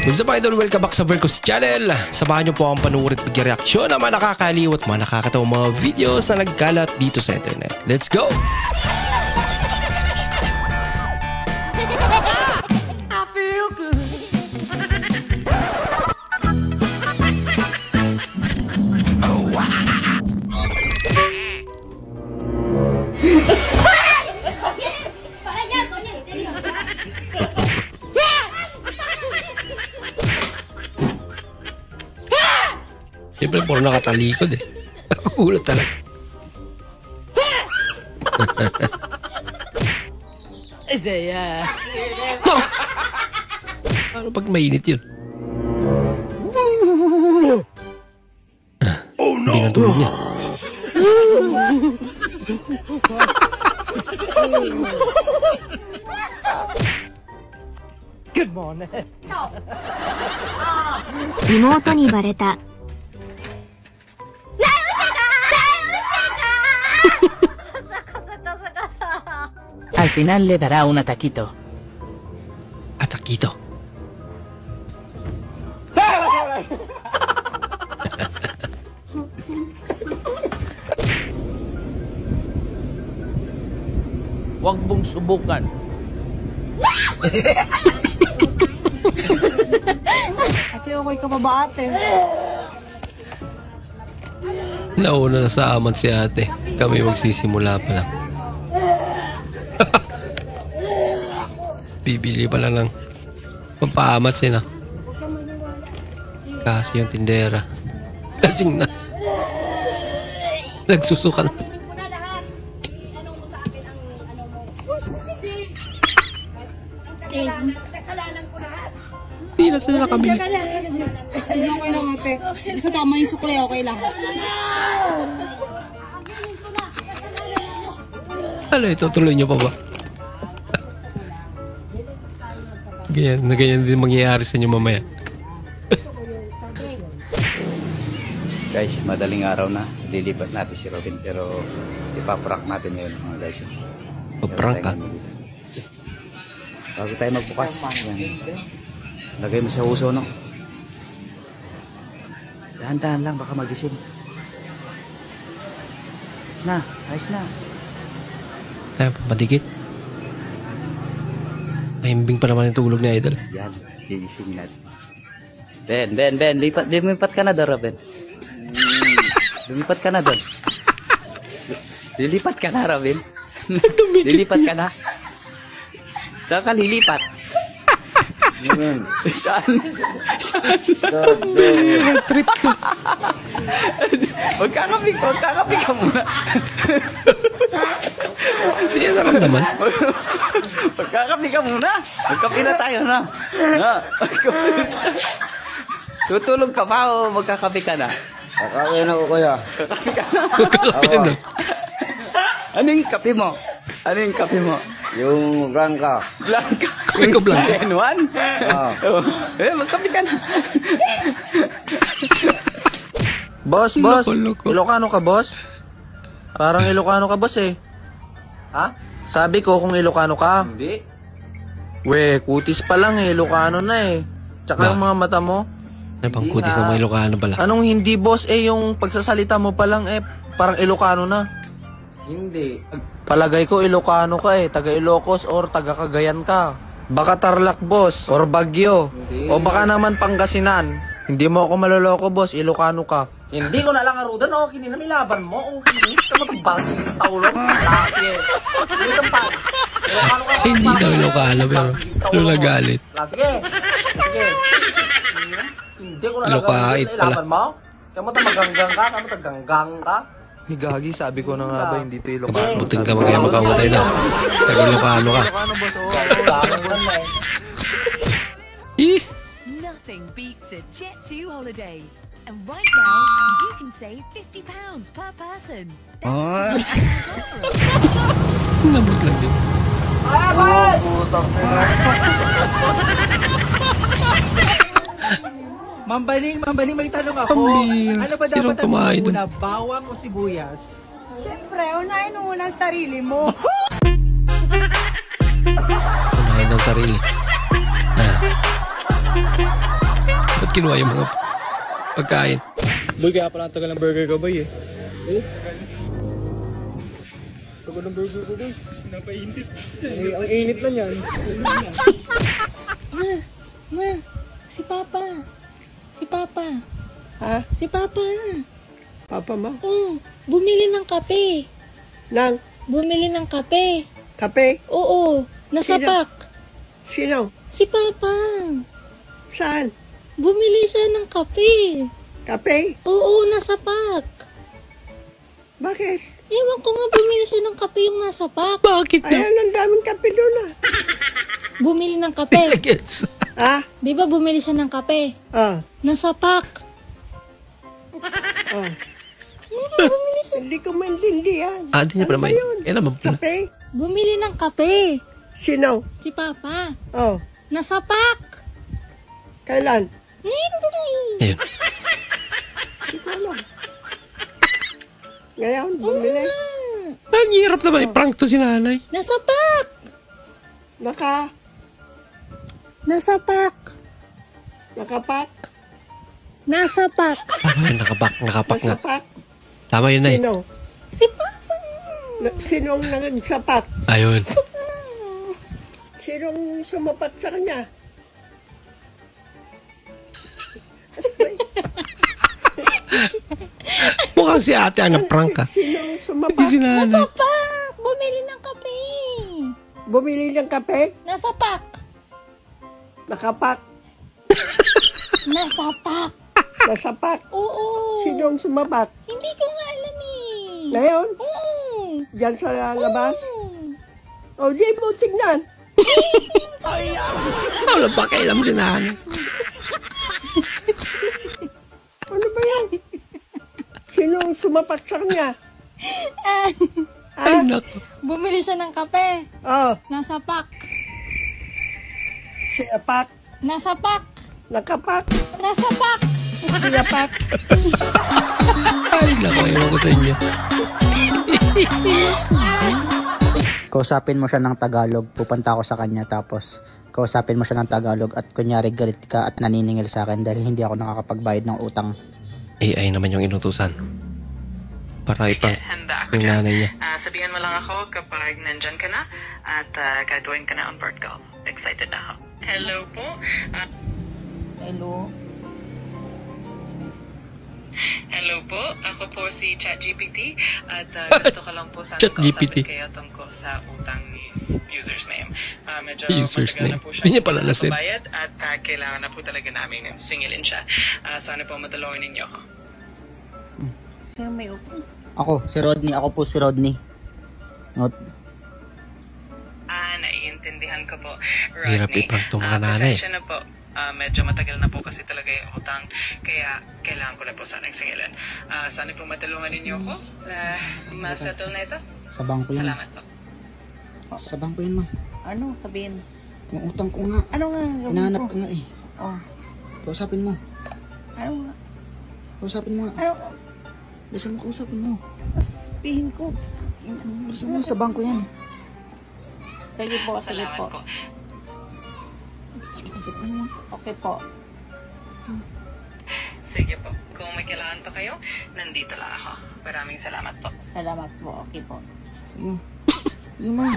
What's up idol? Welcome back sa Vercos channel. Samahan nyo po akong panuorin at mag-reaksyon ng mga nakakaliw at mga nakakatawang mga videos na nagkalat dito sa internet. Let's go! I feel good. Oh, wow. Siyempre, puro nakatalikod eh. Nakukulat talaga. No! Ano pag mainit yun? Oh no! Hindi natulog niya. Good morning. 妹にバレた。 Al final le dará un ataquito. Ataquito. Huwag mong subukan. Ate, okay ka pa ba ate? Nauna na sa amat si ate. Kami magsisimula pa lang. Bibili pa lang ng pampaamat sila. Kasi yung tindera lasing na. Nagsusukan. Hindi na sila nakabili. Hindi okay lang ate. Basta tama yung sukli, okay lang. Ano ito? Tuloy nyo pa ba? Ganyan din mangyayari sa inyo mamaya. Guys, madaling araw na. Lilipat natin si Robin pero ipaprank natin ngayon mga guys. Paprank ka? Bago tayo magbukas. Yan. Lagay mo sa uso, no? Dahan-dahan lang, baka magising. Ayos na, ayos na. Ay, papadikit. Mahimbing pa naman yung tulog ni Idol. Yan, gigising natin. Ben, lumipat ka na doon, Robin. Lumipat ka na doon. Lilipat ka na, Robin. Lilipat ka na. Saan ka lilipat? Saan? Trip ko. Magkakapi ka muna. Hindi yan nakamdaman. Magkakapi ka muna. Magkapi na tayo na. Tutulog ka pa o magkakapi ka na? Kakain ako kuya. Kakapi ka na. Magkakapi na. Ano yung kape mo? Ano yung kape mo? Yung Blanca. Blanca. Kape ko Blanca. N1? Magkape ka na. Boss, Ilocano ka, boss? Parang Ilocano ka, boss eh. Ha? Sabi ko kung Ilocano ka. Hindi. We, kutis pa lang eh, Ilocano na eh. Tsaka yung mga mata mo. Ay, pang kutis ng mga Ilocano pala. Anong hindi, boss? Eh, yung pagsasalita mo pa lang eh, parang Ilocano na. Hindi. Palagay ko Ilocano ka eh, taga Ilocos or taga Cagayan ka. Baka Tarlac, boss, or Baguio. Hindi. O baka naman Pangasinan. Hindi mo ako maloloko, boss, Ilocano ka. Hindi ko na lang arudan. Okay, nilaban mo. Okay, hindi ka magbasi ng taulog. Laki eh. Hindi kang pa. Hindi daw Ilocano pero nagalit. Sige. Sige. Hindi ko na lang Ilocait arudan. pala. Nilaban mo. Kaya mo maganggang ka. Kaya mo taganggang ka. Higagi, sabi ko na nga ba, hindi to Ilocano. Buting ka magkaya makautay na. Taga Ilocano ka. Ilocano, boss, oo. Nothing beats a Jet2 holiday. And right now, you can save £50 per person. Nabot lang din. Mambaling, may tanong ako. Pambira. Ano ba Sinong dapat kumain ang dun? una, bawang o sibuyas? Siyempre, unahin mo muna ang sarili mo. Unahin daw sarili. kinuha yung mga pagkain. Boy, kaya pala ang tagal ng burger ko, boy, eh. Tagal ng burger ko, boy. Napainit. Ang init na yan. Ma, si Papa. Si Papa. Ha? Si Papa. Papa mo? Oh, bumili ng kape. Nang? Bumili ng kape. Kape? Oo, nasa Sino? pack. Sino? Si Papa. Saan? Bumili siya ng kape. Kape? Oo, nasa pack. Bakit? Ewan ko nga, bumili siya ng kape yung nasa pack. Bakit Ayan, ang daming kape doon ah. Bumili ng kape. Yes. Ha? Di ba bumili siya ng kape? Nasa pack. Hindi ko maintindihan. Di niya pala may... Alam mo pala. Kape? Bumili ng kape. Sino? Si Papa. Oh. Nasa pack. Kailan? Ayun. Hindi ko alam. Ngayon, bumili. Ang hirap naman i-prank to si nanay. Nasa pack. Nasa pack. Nakapak? Nasa pack. Tama yun, nakapak nga. Nasapak? Tama yun na eh. Sino? Si Papa. Sinong nagsapak? Ayun. Sinong sumapat sa kanya? Mukhang si ate ang na-prank ka. Sinong sumapat? Hindi si nanay. Nasa pack. Bumili ng kape. Bumili ng kape? Nasa pack. Nakapak? Nasa pack. Nasapak? Oo. Sinong sumapak? Hindi ko nga alam eh. Ngayon? Oo. Diyan sa labas? O, di mo tignan. Wala pa kailam si nanay. Ano ba yan? Sinong sumapak sa kanya? Ay, naku. Bumili siya ng kape. Nasa pack. Sinapak? Nasa pack. Nakapak? Nasa pack. Sinapak? Ay, naku. Ewan ko sa inyo. Kausapin mo siya ng Tagalog, pupunta ako sa kanya, tapos kausapin mo siya ng Tagalog at kunyari galit ka at naniningil sa akin dahil hindi ako nakakapagbayad ng utang. AI naman yung inutusan. Para ipang yung nanay niya. Sabihan mo lang ako kapag nandyan ka na at gagawin ka na on board call. Excited na ako. Hello po. Hello. Hello po. Ako po si ChatGPT at gusto ko lang po sana ChatGPT. kausapin kayo tungkol sa utang ni User's Name. Medyo User's matagal Name. na po siya Hindi niya pala lasin. bayad at kailangan na po talaga namin singilin siya. Sana po matulungan ninyo ako. Sino may utang? Ako, si Rodney. Ako po si Rodney. Naiintindihan ko po. Hirap iprank tong mga nanay. Pasensya na po. Medyo matagal na po kasi talaga yung utang. Kaya kailangan ko na po sanang singilan. Sana po matulungan ninyo ako na masettle na ito. Sa bangko yan. Salamat po. Sa bangko yan, ma. Ano sabihin? Yung utang ko nga. Ano nga ang gawin Hinahanap ko? ko nga eh. Kausapin mo. Ano nga? Kausapin mo nga. Ano? Gusto mo kausapin mo. Sabihin ko. Gusto mo sa bangko yan. Sige po, sige Salamat po. po. Okay po. Sige po. Kung may kailangan pa kayo, nandito lang ako. Maraming salamat po. Salamat po. Okay po. Sige ma.